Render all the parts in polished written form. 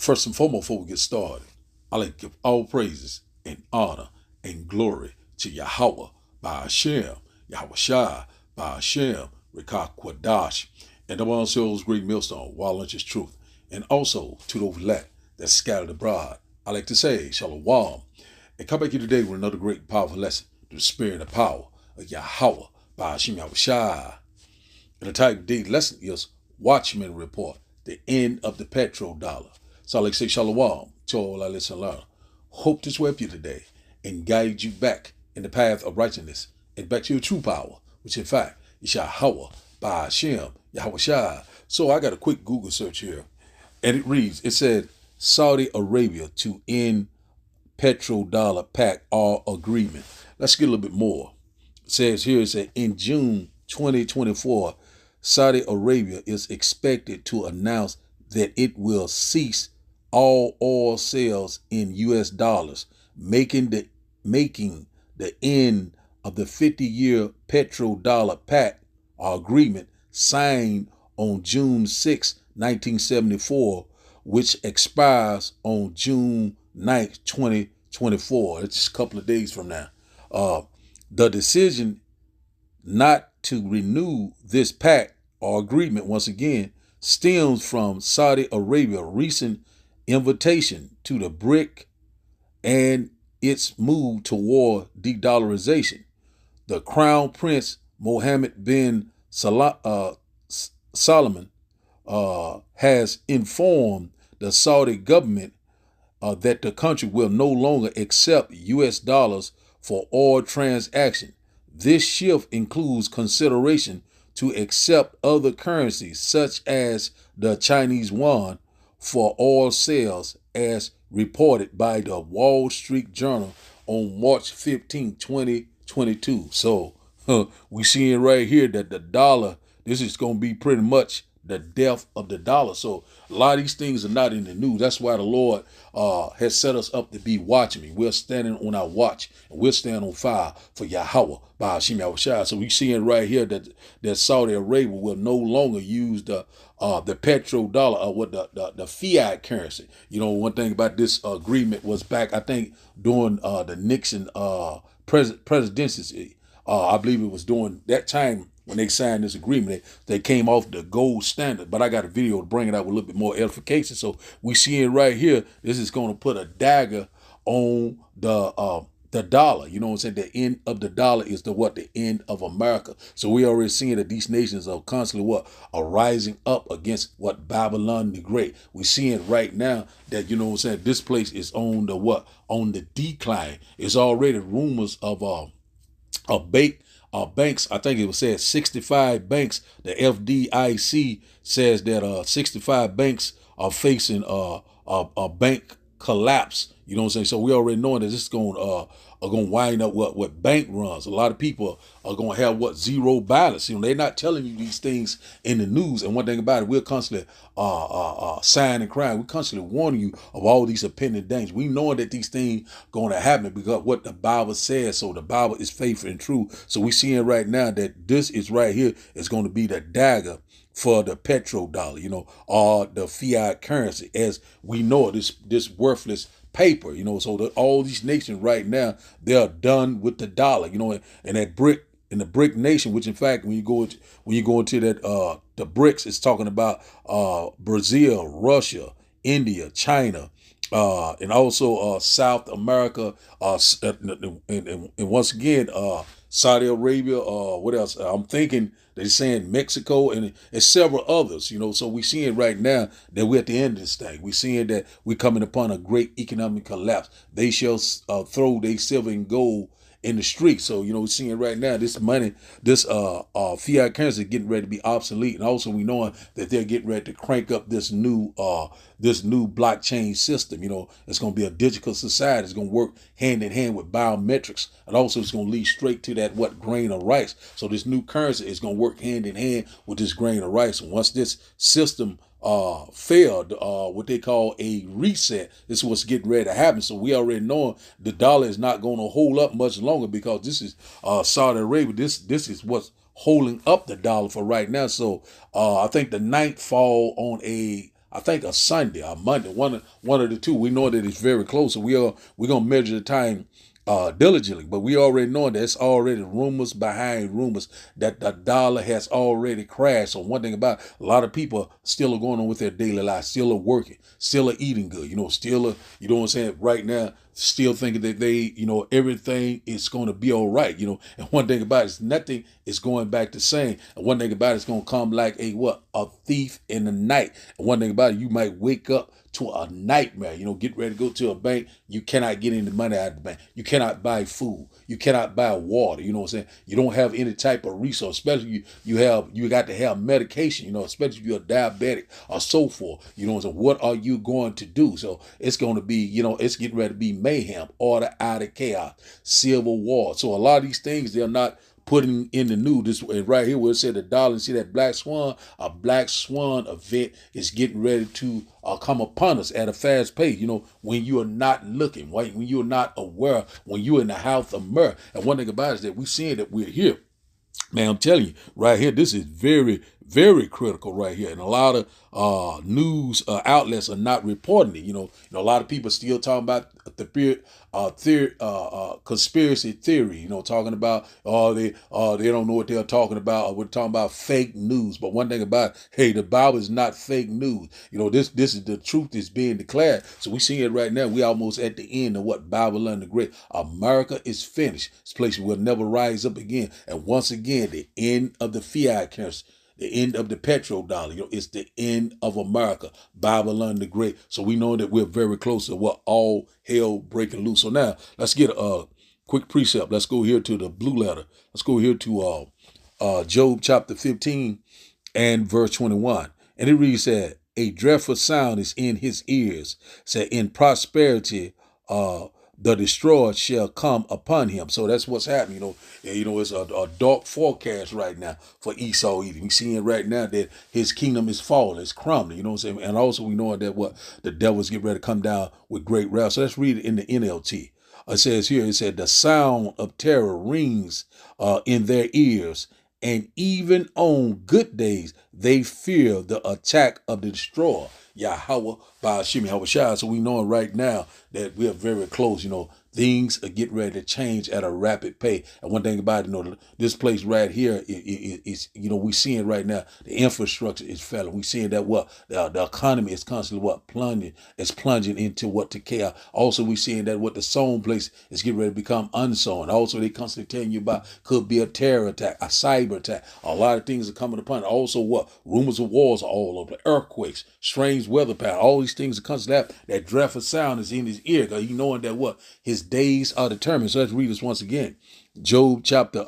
First and foremost, before we get started, I like to give all praises and honor and glory to Yahweh by Hashem, Yahweh Shai by Hashem, Rekah Kwadash, and the one souls great millstone, while lunch is truth, and also to those elect that scattered abroad. I like to say, Shalom, and come back here today with another great and powerful lesson to the spirit and the power of Yahweh by Hashem, Yahweh Shai. And the title of today's lesson is Watchman Report, the end of the petrodollar. So I like to say Shalom to all our listeners and learners. Hope to help you today and guide you back in the path of righteousness and back to your true power, which in fact is Yahweh by Hashem, Yahweh Shai. So I got a quick Google search here, and it reads, it said Saudi Arabia to end petrodollar pact or agreement. Let's get a little bit more. It says here, it said in June 2024, Saudi Arabia is expected to announce that it will cease all oil sales in U.S. dollars, making the end of the 50-year petrodollar pact or agreement signed on June 6, 1974, which expires on June 9th, 2024. It's just a couple of days from now. The decision not to renew this pact or agreement once again stems from Saudi Arabia's recent invitation to the BRIC and its move toward de-dollarization. The Crown Prince Mohammed bin Salman has informed the Saudi government that the country will no longer accept U.S. dollars for oil transactions. This shift includes consideration to accept other currencies such as the Chinese yuan for oil sales, as reported by the Wall Street Journal on March 15, 2022. So we seeing right here that the dollar, this is going to be pretty much the death of the dollar. So a lot of these things are not in the news. That's why the Lord has set us up to be watchmen. We're standing on our watch, and we're standing on fire for Yahweh by Hashem Yahweh Shai. So we seeing right here that Saudi Arabia will no longer use the petrodollar or what the fiat currency. You know, one thing about this agreement was back, I think, during the Nixon presidency. I believe it was during that time when they signed this agreement. They came off the gold standard, but I got a video to bring it out with a little bit more edification. So we see it right here. This is going to put a dagger on the dollar. You know what I'm saying? The end of the dollar is the end of America. So we already seeing that these nations are constantly are rising up against Babylon the Great. We seeing right now that, you know what I'm saying, this place is on the decline. It's already rumors of banks. I think it was said 65 banks. The FDIC says that 65 banks are facing a bank collapse. You know what I'm saying? So we already knowing that this is going to wind up what bank runs. A lot of people are going to have zero balance. You know, they're not telling you these things in the news. And one thing about it, we're constantly sighing and crying. We're constantly warning you of all these impending dangers. We know that these things going to happen because what the Bible says. So the Bible is faithful and true. So we're seeing right now that this is right here is going to be the dagger for the petrodollar, you know, or the fiat currency, as we know this worthless paper, you know. So all these nations right now, they're done with the dollar, you know, and that BRIC, in the BRIC nation, which in fact, when you go into that the BRICS, it's talking about Brazil, Russia, India, China, and also South America, and once again Saudi Arabia, what else? I'm thinking they're saying Mexico and several others, you know. So we're seeing right now that we're at the end of this thing. We're seeing that we're coming upon a great economic collapse. They shall throw their silver and gold in the street. So, you know, we're seeing right now this money, this fiat currency is getting ready to be obsolete. And also we knowing that they're getting ready to crank up this new blockchain system. You know, it's going to be a digital society. It's going to work hand in hand with biometrics. And also it's going to lead straight to that grain of rice. So this new currency is going to work hand in hand with this grain of rice. And once this system failed, what they call a reset, this is what's getting ready to happen. So we already know the dollar is not going to hold up much longer because this is Saudi Arabia. This is what's holding up the dollar for right now. So I think the ninth fall on I think a Sunday or Monday, one of the two. We know that it's very close, so we're gonna measure the time diligently, but we already know that it's already rumors behind rumors that the dollar has already crashed. So one thing about it, a lot of people still are going on with their daily lives, still are working, still are eating good, still are, you know what I'm saying, right now, still thinking that they, everything is going to be all right, and one thing about it is nothing is going back the same. And one thing about it is going to come like a thief in the night. And one thing about it, you might wake up to a nightmare. Get ready to go to a bank. You cannot get any money out of the bank. You cannot buy food. You cannot buy water. You know what I'm saying? You don't have any type of resource, especially you got to have medication, especially if you're diabetic or so forth. You know what I'm saying? What are you going to do? So it's going to be, it's getting ready to be mayhem, order out of chaos, civil war. So a lot of these things, they're not putting in the news. This right here where it said the dollar, and see that black swan, a black swan event is getting ready to come upon us at a fast pace. When you are not looking, right? When you're not aware, when you're in the house of mirror. And one thing about it is that we're seeing that we're here. Man, I'm telling you, right here, this is very, very critical right here. And a lot of news outlets are not reporting it. A lot of people still talking about the conspiracy theory, talking about, they don't know what they're talking about, or we're talking about fake news. But one thing about it, hey, the Bible is not fake news. This is the truth is being declared. So we see it right now. We almost at the end of what Babylon the Great. America is finished. This place will never rise up again. And once again, the end of the fiat currency, the end of the petrodollar. It's the end of America, Babylon the Great. So we know that we're very close to what all hell breaking loose. So now let's get a quick precept. Let's go here to the blue letter. Let's go here to Job chapter 15 and verse 21. And it reads that a dreadful sound is in his ears. Said in prosperity, the destroyer shall come upon him. So that's what's happening. It's a dark forecast right now for Esau Edom. We seeing right now that his kingdom is falling, it's crumbling. You know what I'm saying? And also we know that what the devil's getting ready to come down with great wrath. So let's read it in the NLT. It says here, it said the sound of terror rings in their ears, and even on good days they fear the attack of the destroyer, Yahweh Ba'ashim Yahushua. So we know right now that we are very close. Things are getting ready to change at a rapid pace. And one thing about it, this place right here is we seeing right now the infrastructure is failing. We seeing that what the economy is constantly plunging into to chaos. Also, we seeing that what the sown place is getting ready to become unsown. Also, they constantly telling you about could be a terror attack, a cyber attack. A lot of things are coming upon it. Also, rumors of wars are all over, earthquakes, strange weather pattern. All these things are constantly happening. That dreadful sound is in his ear because he knowing that his days are determined. So let's read this once again. Job chapter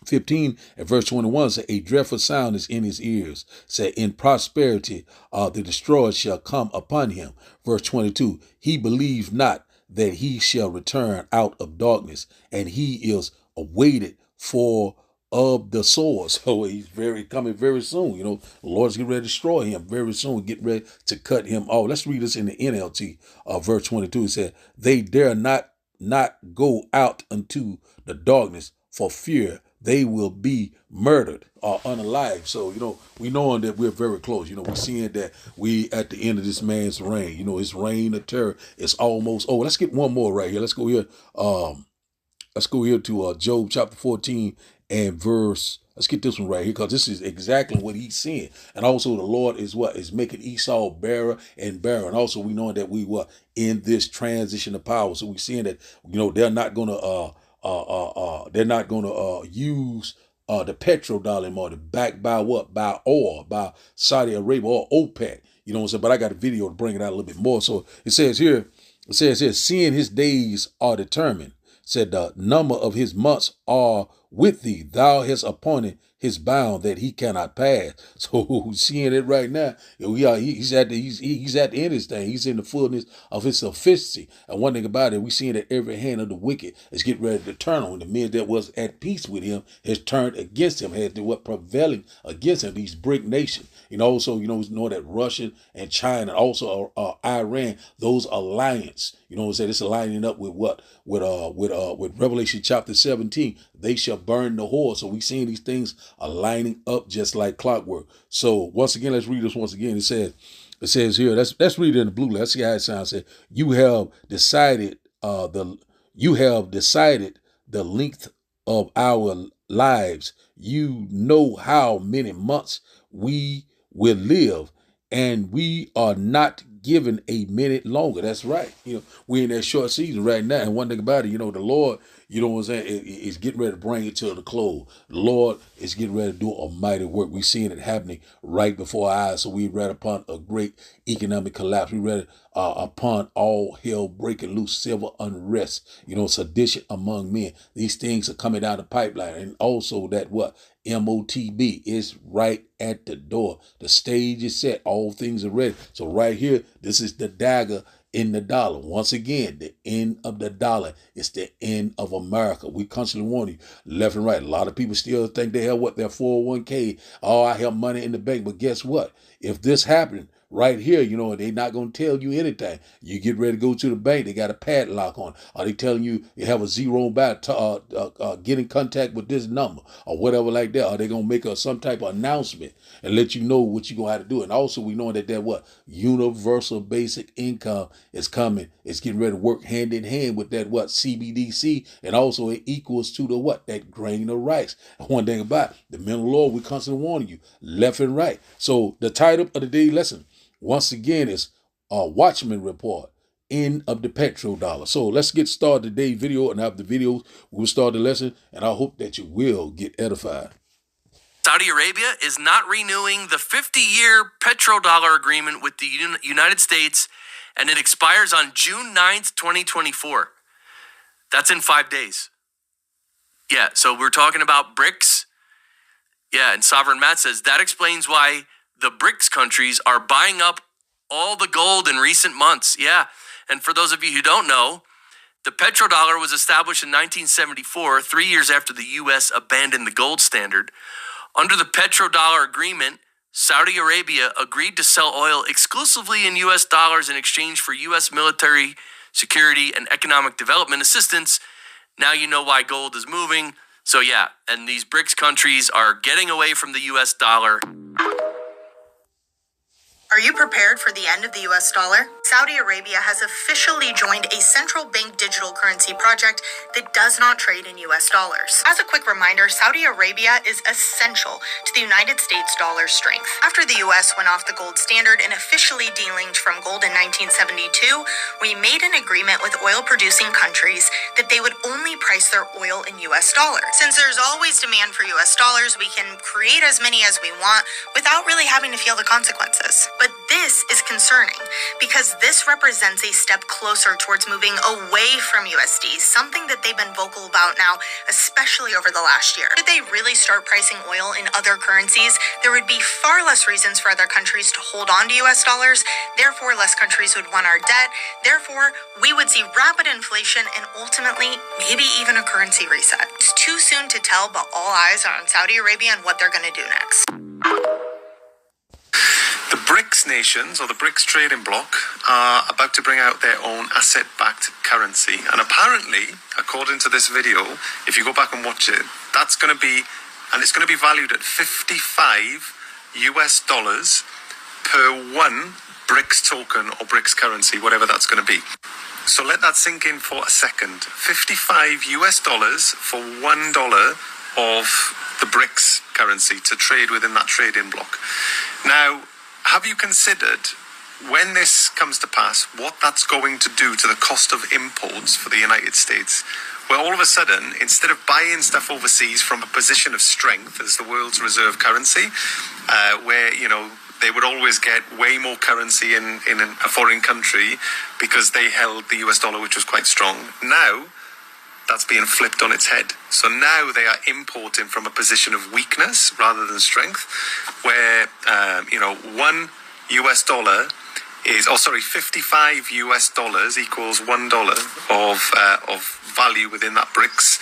15 and verse 21 say, a dreadful sound is in his ears. Say, in prosperity, the destroyer shall come upon him. Verse 22, he believes not that he shall return out of darkness, and he is awaited for of the sword. So he's coming very soon. The Lord's getting ready to destroy him very soon, get ready to cut him off. Let's read this in the NLT, verse 22. It said, they dare not go out unto the darkness for fear they will be murdered or unalive. So, we knowing that we're very close. We're seeing that we at the end of this man's reign. His reign of terror is almost over. Let's get one more right here. Let's go here. Let's go here to Job chapter 14 and verse. Let's get this one right here because this is exactly what he's saying. And also the Lord is making Esau barren and barren. Also we know that we were in this transition of power. So we're seeing that they're not gonna use the petrodollar anymore, backed by what? By oil, by Saudi Arabia or OPEC. You know what I'm saying? But I got a video to bring it out a little bit more. So it says here, seeing his days are determined, said the number of his months are with thee. Thou hast appointed his bound that he cannot pass. So seeing it right now, he's at the end of his thing. He's in the fullness of his sufficiency. And one thing about it, we seeing that every hand of the wicked is getting ready to turn on. The men that was at peace with him has turned against him, has prevailing against him. These brick nations. Also, we know that Russia and China, also Iran, those alliance. It's aligning up with what? With Revelation chapter 17. They shall burn the whore. So we seeing these things are lining up just like clockwork. So once again, let's read this once again. It says, It says here, let's read it in the blue. Let's see how it sounds. It says, you have decided the length of our lives. You know how many months we will live, and we are not given a minute longer. That's right. We're in that short season right now. And one thing about it, the Lord, you know what I'm saying, is getting ready to bring it to the close. The Lord is getting ready to do a mighty work. We're seeing it happening right before our eyes. So we read upon a great economic collapse. We read upon all hell breaking loose, civil unrest, sedition among men. These things are coming down the pipeline. And also that MOTB is right at the door. The stage is set. All things are ready. So right here, this is the dagger in the dollar. Once again, the end of the dollar. It's the end of America. We constantly warn you left and right. A lot of people still think they have their 401k. Oh, I have money in the bank. But guess what? If this happened right here, they're not going to tell you anything. You get ready to go to the bank, they got a padlock on. Are they telling you have a zero back to get in contact with this number or whatever like that? Are they going to make some type of announcement and let you know what you're going to have to do? And also we know that universal basic income is coming. It's getting ready to work hand in hand with that CBDC, and also it equals to that grain of rice. One thing about the men of the Lord, we constantly warning you left and right. So the title of the day lesson, once again, is a Watchman report, end of the petrodollar. So let's get started today's video, and after the video, we'll start the lesson, and I hope that you will get edified. Saudi Arabia is not renewing the 50-year petrodollar agreement with the United States, and it expires on June 9th, 2024. That's in 5 days. Yeah, so we're talking about BRICS. Yeah, and Sovereign Matt says that explains why the BRICS countries are buying up all the gold in recent months. Yeah, and for those of you who don't know, the petrodollar was established in 1974, 3 years after the U.S. abandoned the gold standard. Under the petrodollar agreement, Saudi Arabia agreed to sell oil exclusively in U.S. dollars in exchange for U.S. military security and economic development assistance. Now you know why gold is moving. So yeah, and these BRICS countries are getting away from the U.S. dollar. Are you prepared for the end of the US dollar? Saudi Arabia has officially joined a central bank digital currency project that does not trade in US dollars. As a quick reminder, Saudi Arabia is essential to the United States dollar's strength. After the US went off the gold standard and officially delinked from gold in 1972, we made an agreement with oil-producing countries that they would only price their oil in US dollars. Since there's always demand for US dollars, we can create as many as we want without really having to feel the consequences. But this is concerning because this represents a step closer towards moving away from USD, something that they've been vocal about now, especially over the last year. If they really start pricing oil in other currencies, there would be far less reasons for other countries to hold on to US dollars. Therefore, less countries would want our debt. Therefore, we would see rapid inflation and ultimately maybe even a currency reset. It's too soon to tell, but all eyes are on Saudi Arabia and what they're going to do next. The BRICS nations, or the BRICS trading bloc, are about to bring out their own asset-backed currency. And apparently, according to this video, if you go back and watch it, it's going to be valued at $55 per one BRICS token or BRICS currency, whatever that's going to be. So let that sink in for a second. $55 for $1 of the BRICS currency to trade within that trading bloc. Now, have you considered, when this comes to pass, what that's going to do to the cost of imports for the United States? Where all of a sudden, instead of buying stuff overseas from a position of strength as the world's reserve currency, where, they would always get way more currency in a foreign country because they held the US dollar, which was quite strong. Now, that's being flipped on its head. So now they are importing from a position of weakness rather than strength, where, $1 US is, 55 US dollars equals $1 of value within that BRICS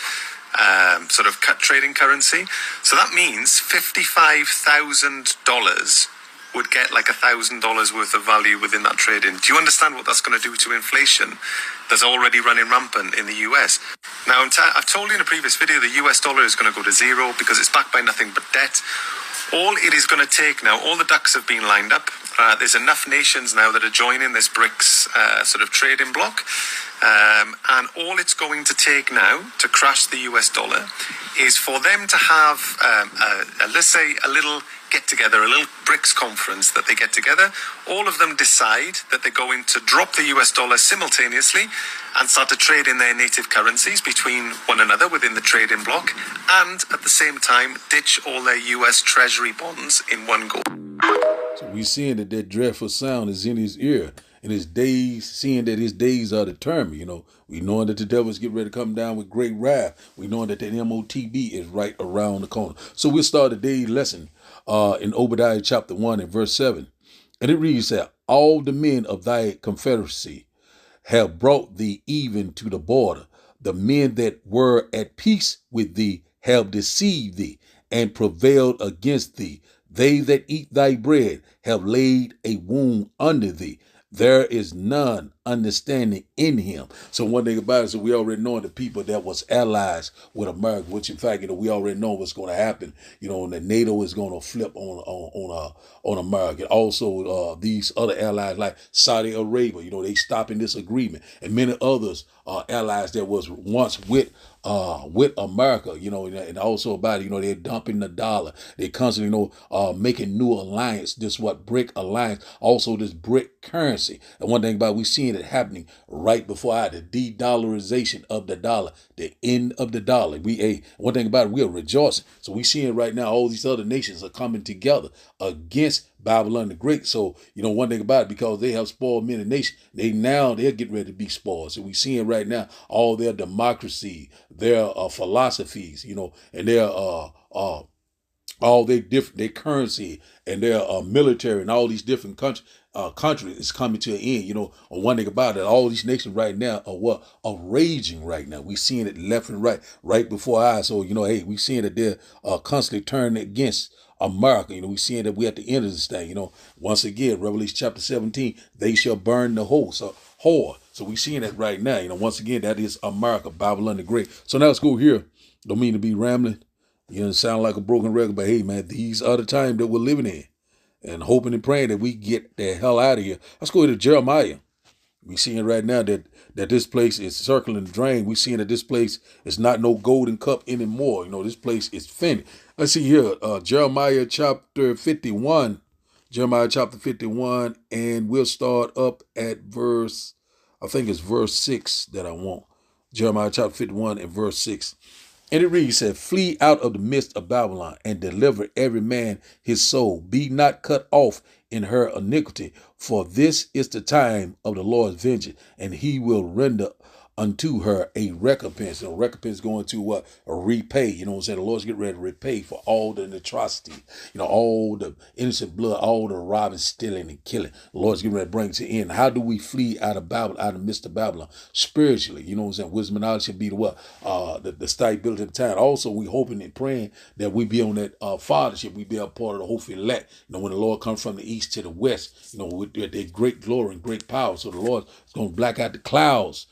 sort of trading currency. So that means $55,000 would get like $1,000 worth of value within that trading. Do you understand what that's going to do to inflation that's already running rampant in the US? Now, I've told you in a previous video the US dollar is going to go to zero because it's backed by nothing but debt. All it is going to take now, all the ducks have been lined up. There's enough nations now that are joining this BRICS sort of trading bloc. And all it's going to take now to crash the US dollar is for them to have, let's say, a little get-together, a little BRICS conference that they get together. All of them decide that they're going to drop the US dollar simultaneously and start to trade in their native currencies between one another within the trading bloc, and at the same time ditch all their US Treasury bonds in one go. So we seeing that dreadful sound is in his ear, and his days, seeing that his days are determined. We knowing that the devil's getting ready to come down with great wrath. We knowing that the MOTB is right around the corner. So we'll start today's lesson in Obadiah chapter 1 and verse 7. And it reads that all the men of thy confederacy have brought thee even to the border. The men that were at peace with thee have deceived thee and prevailed against thee. They that eat thy bread have laid a wound under thee. There is none understanding in him. So one thing about it is we already know the people that was allies with America, which in fact, we already know what's going to happen. And the NATO is going to flip on America. Also, these other allies like Saudi Arabia, they stopping this agreement, and many others allies that was once with America, and also about it, they're dumping the dollar. They constantly, making new alliance. This BRIC alliance, also this BRIC currency. And one thing about it, we seeing it happening right before the de-dollarization of the dollar, the end of the dollar. One thing about it, we are rejoicing. So we seeing right now all these other nations are coming together against Babylon the Great. So, one thing about it, because they have spoiled many nations, they're getting ready to be spoiled. So we seeing right now all their democracy, their philosophies, and their all their currency and their military and all these different countries is coming to an end. One thing about it, all these nations right now are raging right now. We seeing it left and right before our eyes. So, we seeing that they're constantly turning against America. We seeing that we at the end of this thing. Once again, Revelation chapter 17, they shall burn the whole. Whore. So we seeing that right now. Once again, that is America, Babylon the Great. So now let's go here. Don't mean to be rambling. Sound like a broken record, but hey, man, these are the times that we're living in, and hoping and praying that we get the hell out of here. Let's go to Jeremiah. We seeing right now that this place is circling the drain. We seeing that this place is not no golden cup anymore. This place is finished. Let's see here, Jeremiah chapter 51. Jeremiah chapter 51, and we'll start up at verse 6 that I want. Jeremiah chapter 51 and verse 6. And it reads, said, flee out of the midst of Babylon and deliver every man his soul. Be not cut off in her iniquity, for this is the time of the Lord's vengeance, and he will render unto her a recompense. And recompense going to what? A repay. The Lord's getting ready to repay for all the atrocity, all the innocent blood, all the robbing, stealing, and killing. The Lord's getting ready to bring to end. How do we flee out of Babylon, out of the midst of Babylon? Spiritually, wisdom and knowledge should be the what? The stability of the time. Also, we hoping and praying that we be on that fathership, we be a part of the hopeful elect. When the Lord comes from the east to the west, with their great glory and great power. So the Lord is going to black out the clouds.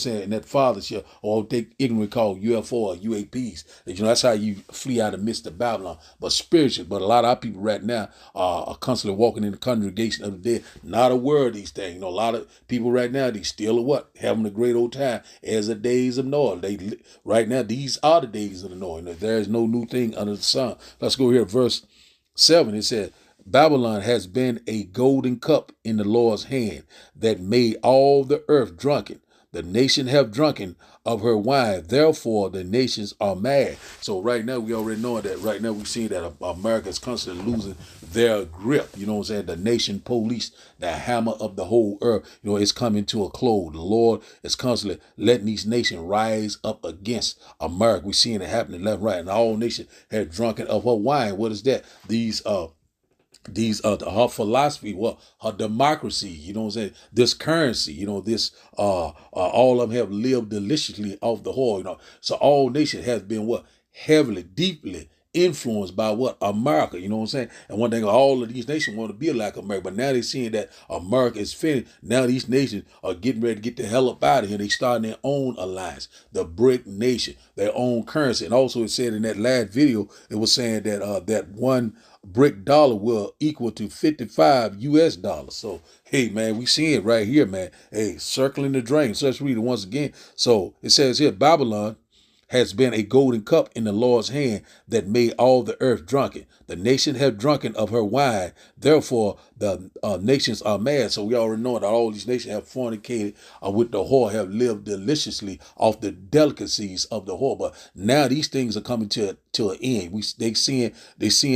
And that fathership, or they ignorantly call UFO or UAPs. That's how you flee out of the midst of Babylon. But spiritually, but a lot of our people right now are constantly walking in the congregation of the dead, not aware of these things. A lot of people right now, they still having a great old time as the days of Noah. Right now, these are the days of the Noah. There is no new thing under the sun. Let's go here, verse 7. It said, Babylon has been a golden cup in the Lord's hand that made all the earth drunken. The nation have drunken of her wine. Therefore, the nations are mad. So right now, we already know that. Right now, we've seen that America is constantly losing their grip. The nation police, the hammer of the whole earth, it's coming to a close. The Lord is constantly letting these nations rise up against America. We're seeing it happening left, right. And all nations have drunken of her wine. What is that? These her philosophy, her democracy, this currency, this all of them have lived deliciously off the whore, so all nations has been heavily, deeply influenced by what? America, you know what I'm saying? And one thing, all of these nations want to be like America, but now they're seeing that America is finished. Now these nations are getting ready to get the hell up out of here. They starting their own alliance, the BRIC nation, their own currency. And also it said in that last video, it was saying that that one BRIC dollar will equal to 55 US dollars. So, hey, man, we see it right here, man. Hey, circling the drain. So let's read it once again. So it says here, Babylon has been a golden cup in the Lord's hand that made all the earth drunken. The nations have drunken of her wine. Therefore, the nations are mad. So we already know that all these nations have fornicated with the whore, have lived deliciously off the delicacies of the whore. But now these things are coming to an end. They seeing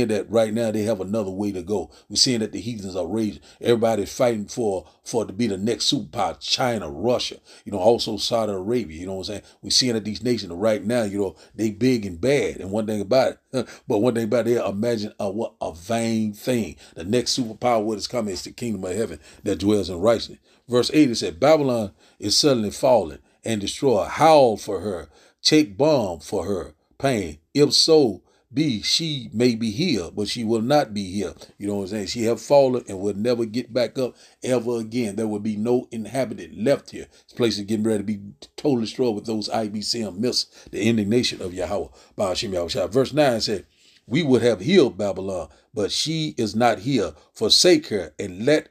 that right now they have another way to go. We're seeing that the heathens are raging. Everybody's fighting for to be the next superpower. China, Russia, also Saudi Arabia. You know what I'm saying? We're seeing that these nations right now, they big and bad. And one thing about it, but one thing about it, imagine a vain thing. The next superpower what is coming is the kingdom of heaven that dwells in righteousness. Verse 8, it said, Babylon is suddenly fallen and destroyed. Howl for her. Take balm for her pain. If so be she may be healed, but she will not be healed. You know what I'm saying? She have fallen and will never get back up ever again. There will be no inhabitant left here. This place is getting ready to be totally destroyed with those IBCM myths, the indignation of Yahweh. Verse 9 said, we would have healed Babylon, but she is not here. Forsake her and let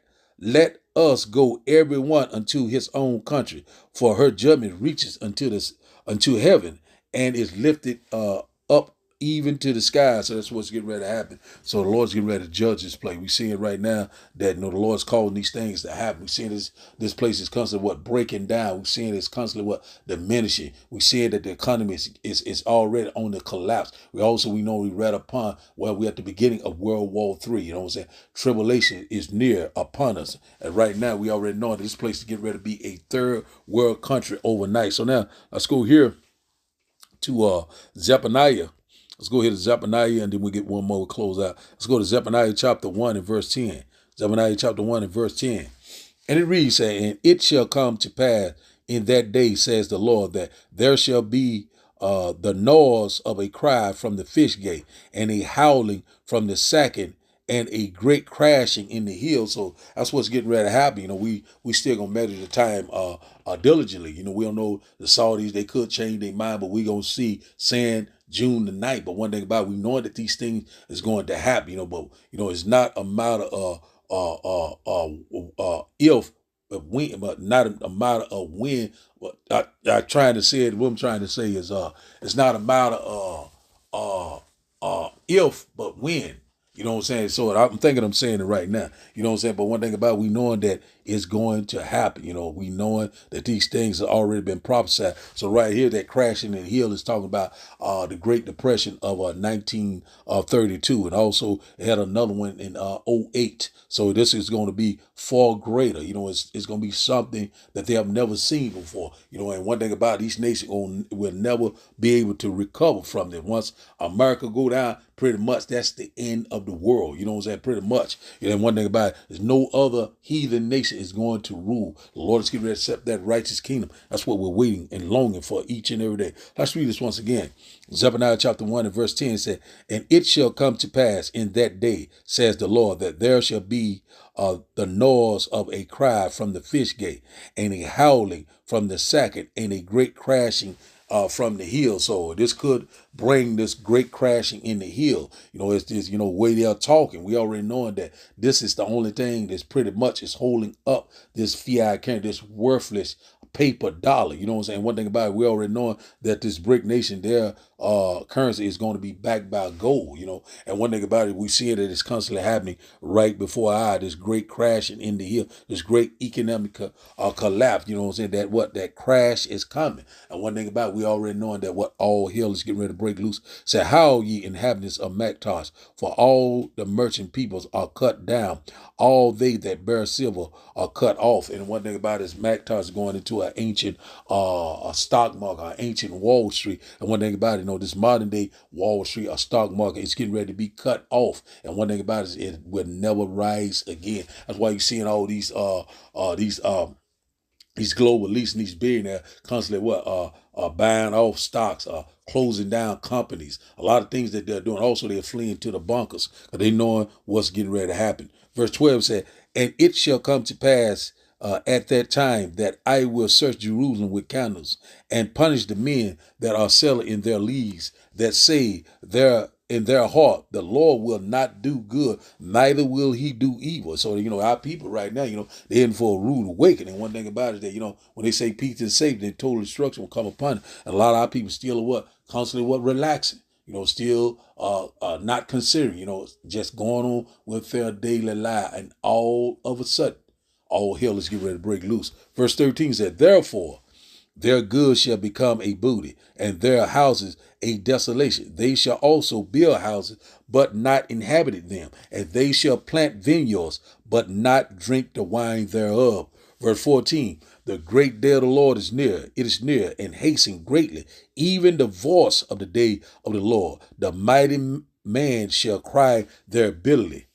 us go everyone unto his own country, for her judgment reaches unto heaven and is lifted up even to the sky. So that's what's getting ready to happen. So the Lord's getting ready to judge this place. We see it right now that the Lord's calling these things to happen. We see this place is constantly breaking down. We seeing it's constantly diminishing. We see that the economy is already on the collapse. We know we read upon we're at the beginning of World War III. You know what I'm saying? Tribulation is near upon us. And right now we already know that this place is getting ready to be a third world country overnight. So now let's go here to Zephaniah. Let's go here to Zephaniah, and then we get one more close out. Let's go to Zephaniah chapter 1 and verse 10. Zephaniah chapter 1 and verse 10. And it reads, saying, and it shall come to pass in that day, says the Lord, that there shall be the noise of a cry from the fish gate, and a howling from the sacking, and a great crashing in the hill. So that's what's getting ready to happen. We still gonna measure the time diligently. We don't know the Saudis, they could change their mind, but we gonna see saying June the 9th. But one thing about it, we know that these things is going to happen, but it's not a matter of if, but when, but not a matter of when. But I trying to say it, what I'm trying to say is it's not a matter of if, but when. You know what I'm saying? So I'm thinking I'm saying it right now. You know what I'm saying? But one thing about it, we knowing that it's going to happen. We knowing that these things have already been prophesied. So right here, that crashing in the hill is talking about the Great Depression of 1932. And also it had another one in 08. So this is going to be far greater. It's going to be something that they have never seen before. And one thing about it, these nations will never be able to recover from it. Once America go down, pretty much that's the end of the world. You know what I'm saying? Pretty much. And one thing about it, there's no other heathen nation is going to rule. The Lord is getting ready to accept that righteous kingdom. That's what we're waiting and longing for each and every day. Let's read this once again. Zephaniah chapter 1 and verse 10 said, and it shall come to pass in that day, says the Lord, that there shall be the noise of a cry from the fish gate, and a howling from the sacking, and a great crashing from the hill. So this could bring this great crashing in the hill. It's this, way they are talking. We already knowing that this is the only thing that's pretty much is holding up this fiat currency, this worthless paper dollar. You know what I'm saying? One thing about it, we already knowing that this BRIC nation, their currency is going to be backed by gold, And one thing about it, we see that it's constantly happening right before our eye, this great crashing in the hill, this great economic collapse. You know what I'm saying? That crash is coming. And one thing about it, we already knowing that all hell is getting ready to break loose. Say, how ye inhabitants of Mactosh, for all the merchant peoples are cut down, all they that bear silver are cut off. And one thing about it is Mactosh is going into an ancient a stock market, an ancient Wall Street. And one thing about it, this modern day Wall Street, a stock market, is getting ready to be cut off. And one thing about it is it will never rise again. That's why you're seeing all these these global elites and these billionaires constantly buying off stocks, closing down companies, a lot of things that they're doing. Also, they're fleeing to the bunkers because they knowing what's getting ready to happen. Verse 12 said, and it shall come to pass at that time that I will search Jerusalem with candles and punish the men that are selling in their leagues, that say in their heart, the Lord will not do good, neither will he do evil. So, our people right now, they're in for a rude awakening. One thing about it is that, when they say peace and safety, then total destruction will come upon it. And a lot of our people still are constantly relaxing, still not considering, just going on with their daily life. And all of a sudden, all hell is getting ready to break loose. Verse 13 said, therefore, their goods shall become a booty, and their houses a desolation. They shall also build houses, but not inhabit them. And they shall plant vineyards, but not drink the wine thereof. Verse 14, the great day of the Lord is near. It is near and hasten greatly, even the voice of the day of the Lord. The mighty man shall cry their bitterly.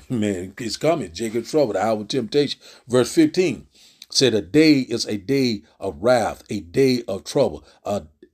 Man, it's coming. Jacob's trouble, the hour of temptation. Verse 15 said, a day is a day of wrath, a day of trouble,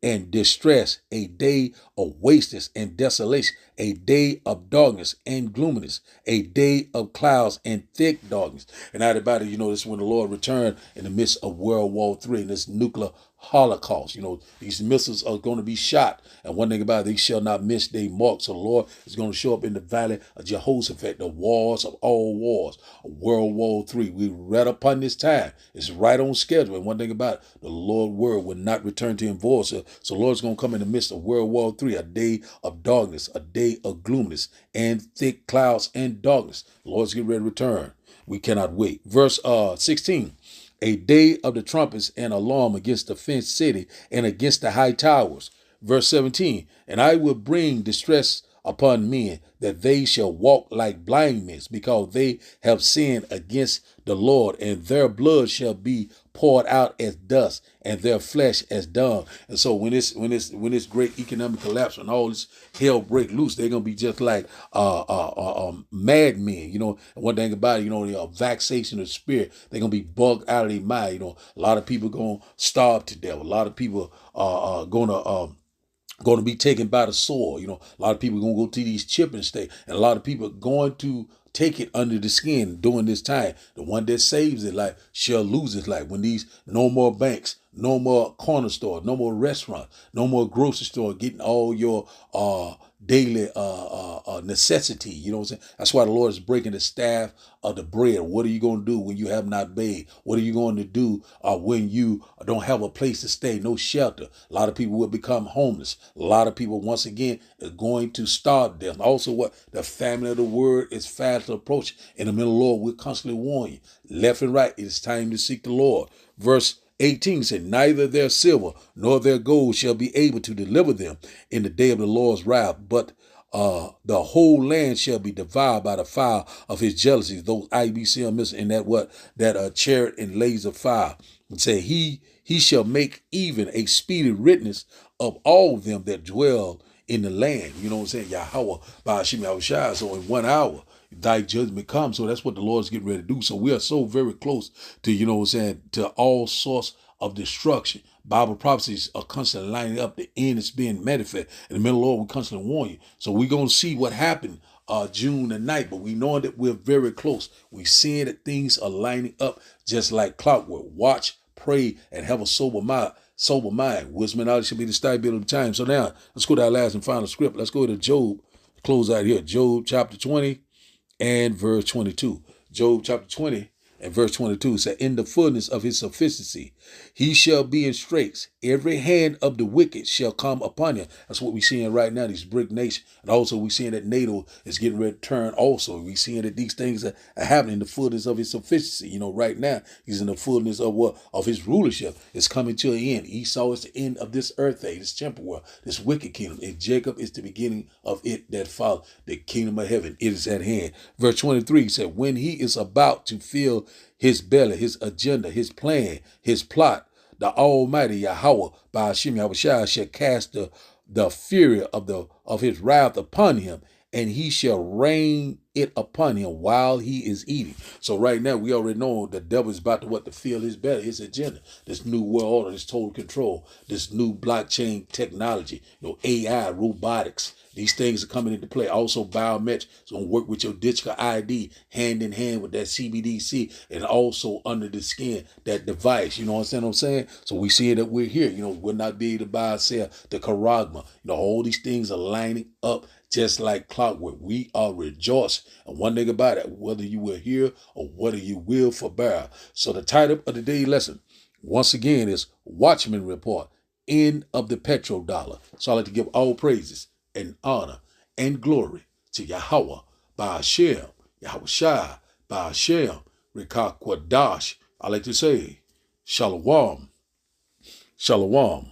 and distress, a day of wasteness and desolation, a day of darkness and gloominess, a day of clouds and thick darkness. And everybody, this is when the Lord returned in the midst of World War III and this nuclear holocaust. These missiles are going to be shot. And one thing about it, they shall not miss their mark. So the Lord is going to show up in the valley of Jehoshaphat, the wars of all wars, World War III. We read upon this time. It's right on schedule. And one thing about it, the Lord's word will not return to him void. So the Lord's going to come in the midst of World War III, a day of darkness, a day of gloominess, and thick clouds and darkness. The Lord's getting ready to return. We cannot wait. Verse 16. A day of the trumpets and alarm against the fenced city and against the high towers. Verse 17, and I will bring distress upon men, that they shall walk like blind men, because they have sinned against the Lord, and their blood shall be poured out as dust, and their flesh as dung. And so when this great economic collapse and all this hell break loose, they're gonna be just like madmen. And one thing about it, the vexation of the spirit, they're gonna be bugged out of their mind. A lot of people gonna starve to death. A lot of people are going to be taken by the sword. A lot of people are going to go to these chipping states, and a lot of people are going to take it under the skin during this time. The one that saves his life shall lose his life. When these no more banks, no more corner store, no more restaurant, no more grocery store getting all your daily necessity. You know what I'm saying? That's why the Lord is breaking the staff of the bread. What are you going to do when you have not bathed? What are you going to do when you don't have a place to stay, no shelter? A lot of people will become homeless. A lot of people, once again, are going to starve them. Also, what the family of the word is fast approaching. In the middle of the Lord, we're constantly warning you. Left and right, it is time to seek the Lord. Verse 18 said, neither their silver nor their gold shall be able to deliver them in the day of the Lord's wrath, but the whole land shall be devoured by the fire of his jealousy. Those IBCM missiles in that chariot and laser fire. And say he shall make even a speedy witness of all them that dwell in the land. You know what I'm saying? Yahweh by Hashem Yahushua. So in 1 hour, thy judgment comes. So that's what the Lord's getting ready to do. So we are so very close to, to all sorts of destruction. Bible prophecies are constantly lining up. The end is being manifest. In the middle of the Lord, we constantly warn you. So we're going to see what happened June the 9th, but we know that we're very close. We're seeing that things are lining up just like clockwork. Watch, pray, and have a sober mind. Wisdom and knowledge should be the stability of the time. So now, let's go to our last and final script. Let's go to Job. Close out here. Job chapter 20 and verse 22. Job chapter 20 and verse 22 says, in the fullness of his sufficiency, he shall be in straits. Every hand of the wicked shall come upon him. That's what we're seeing right now, these BRIC nations. And also we're seeing that NATO is getting ready to turn also. We're seeing that these things are happening in the fullness of his sufficiency. Right now, he's in the fullness of his rulership. It's coming to an end. Esau is the end of this earth age, this temporal world, this wicked kingdom. And Jacob is the beginning of it that follows. The kingdom of heaven, it is at hand. Verse 23 said, when he is about to fill his belly, his agenda, his plan, his plot, the Almighty Yahweh by Hashem Yahushua shall cast the fury of his wrath upon him, and he shall rain it upon him while he is eating. So right now, we already know the devil is about to what to feel his belly, his agenda, this new world order, this total control, this new blockchain technology, AI, robotics. These things are coming into play. Also, biometrics. It's going to work with your digital ID hand in hand with that CBDC, and also under the skin, that device. You know what I'm saying? So we see that we're here. We'll not be able to buy or sell the charagma. All these things are lining up just like clockwork. We are rejoicing. And one thing about it, whether you will hear or whether you will forbear. So the title of today's lesson, once again, is Watchman Report, End of the Petrodollar. So I'd like to give all praises and honor and glory to Yahweh, Ba'ashem, Yahweh Shai, Ba'ashem, Rikakwadash. I like to say, Shalom, Shalom.